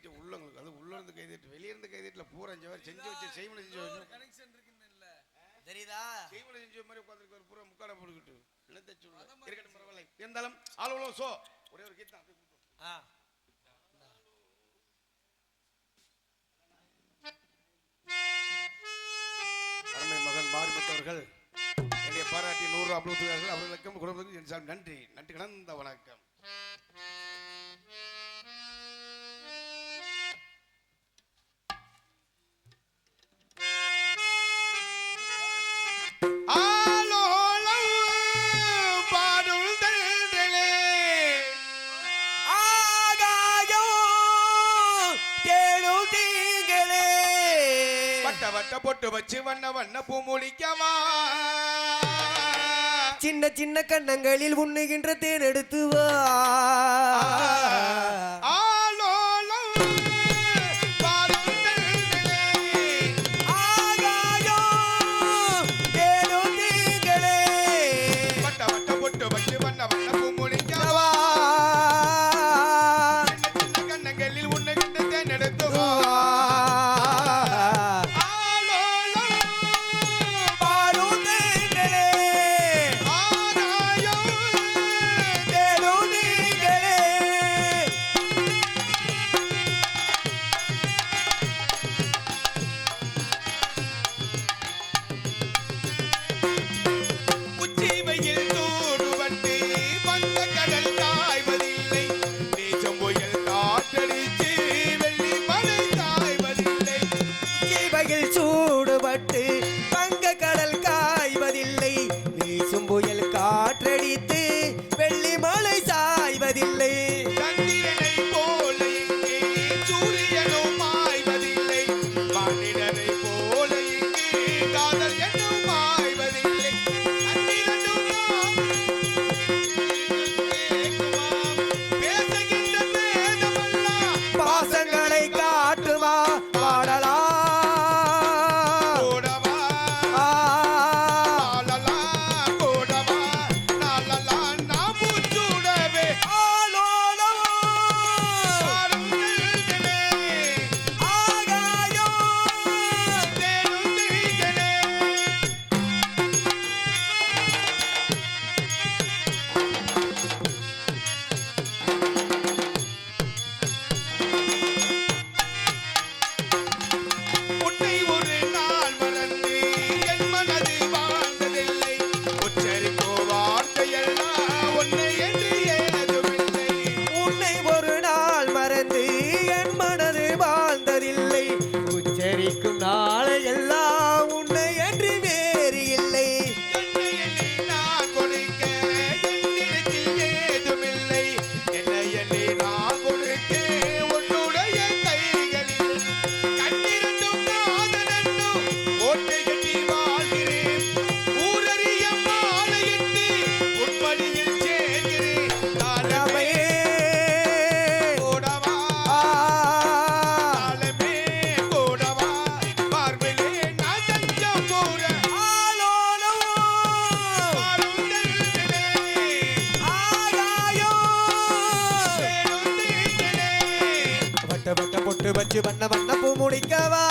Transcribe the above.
கைதிட்டு உள்ளவங்களுக்கு அது உள்ள இருந்து கைதிட்டு வெளியே இருந்து கைதிட்டுல பூரா செஞ்சு வச்சு செய்முறை செஞ்சு வச்சு கனெக்ஷன் இருக்குன்னு இல்ல தெரியுதா? செய்முறை செஞ்ச மாதிரி உட்காந்துருக்காரு பூரா முக்காட போட்டுக்கிட்டு என்னத்தை சொல்ல இருக்கட்டும் பரவாயில்லை. இருந்தாலும் ஆளுவலோ சோ ஒரே ஒரு கீர்த்தம் அருமை மகன் மாரிமுத்தவர்கள் என்னுடைய பாராட்டி 100 அபலூத்துகிறார்கள். அவர்களுக்கும் குடும்பத்துக்கும் நன்றி நன்றி கலந்த வணக்கம். வட்ட பொட்டு வச்சு வண்ண வண்ண பூ முடிக்கவா சின்ன சின்ன கண்ணங்களில் உண்ணுகின்ற தேன் எடுத்து வா வண்ண வண்ண பூ முடிக்கவா